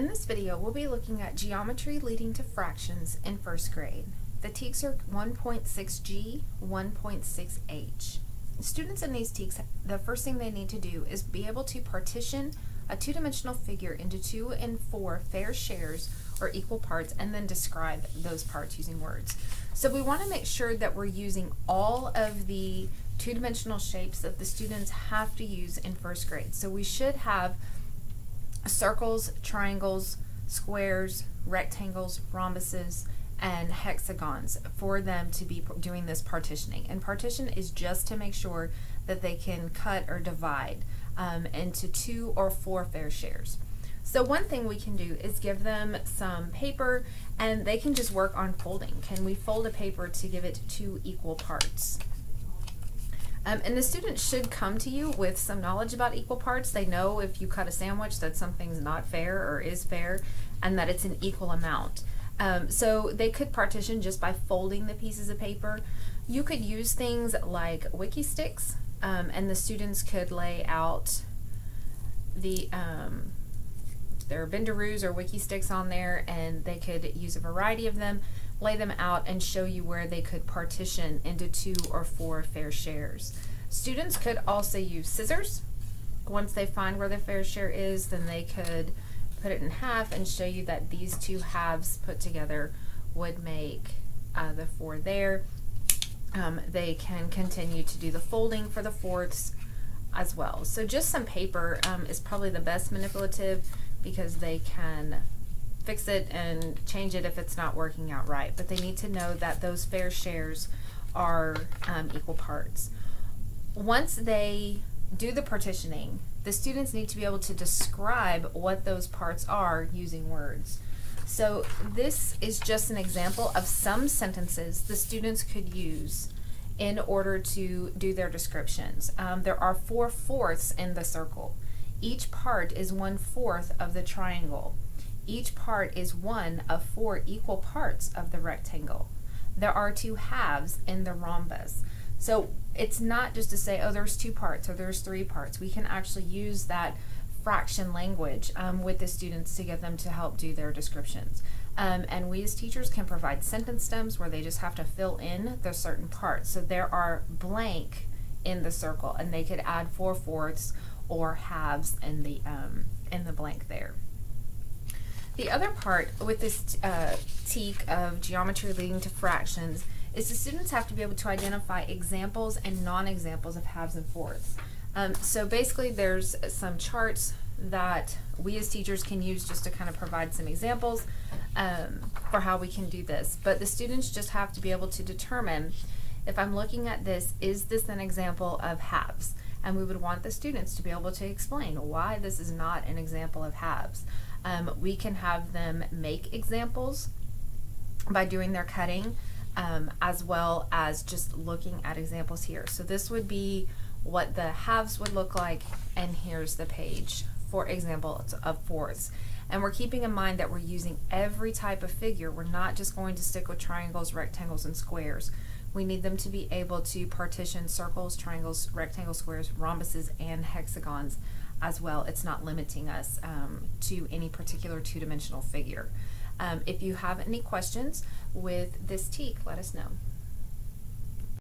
In this video, we'll be looking at geometry leading to fractions in first grade. The TEKS are 1.6G, 1.6H. Students in these TEKS, the first thing they need to do is be able to partition a two-dimensional figure into 2 and 4 fair shares or equal parts, and then describe those parts using words. So we want to make sure that we're using all of the two-dimensional shapes that the students have to use in first grade. So we should have circles, triangles, squares, rectangles, rhombuses, and hexagons for them to be doing this partitioning. And partition is just to make sure that they can cut or divide into 2 or 4 fair shares. So one thing we can do is give them some paper, and they can just work on folding. Can we fold a paper to give it 2 equal parts? And the student should come to you with some knowledge about equal parts. They know if you cut a sandwich that something's not fair or is fair, and that it's an equal amount. So they could partition just by folding the pieces of paper. You could use things like wiki sticks, and the students could lay out the there are benderoos or wiki sticks on there, and they could use a variety of them, lay them out, and show you where they could partition into 2 or 4 fair shares. Students could also use scissors. Once they find where the fair share is, then they could put it in half and show you that these 2 halves put together would make the 4 there. They can continue to do the folding for the fourths as well. So just some paper is probably the best manipulative, because they can fix it and change it if it's not working out right. But they need to know that those fair shares are equal parts. Once they do the partitioning, the students need to be able to describe what those parts are using words. So this is just an example of some sentences the students could use in order to do their descriptions. There are 4 fourths in the circle. Each part is 1/4 of the triangle. Each part is 1 of 4 equal parts of the rectangle. There are 2 halves in the rhombus. So it's not just to say, oh, there's 2 parts or there's 3 parts. We can actually use that fraction language with the students to get them to help do their descriptions. And we as teachers can provide sentence stems where they just have to fill in the certain parts. So there are blank in the circle, and they could add 4 fourths or halves in the blank there. The other part with this TEK of geometry leading to fractions is the students have to be able to identify examples and non-examples of halves and fourths. So basically there's some charts that we as teachers can use just to kind of provide some examples for how we can do this. But the students just have to be able to determine, if I'm looking at this, is this an example of halves? And we would want the students to be able to explain why this is not an example of halves. We can have them make examples by doing their cutting, as well as just looking at examples here. So this would be what the halves would look like, and here's the page for examples of fourths. And we're keeping in mind that we're using every type of figure. We're not just going to stick with triangles, rectangles, and squares. We need them to be able to partition circles, triangles, rectangles, squares, rhombuses, and hexagons as well. It's not limiting us to any particular two-dimensional figure. If you have any questions with this TEK, let us know.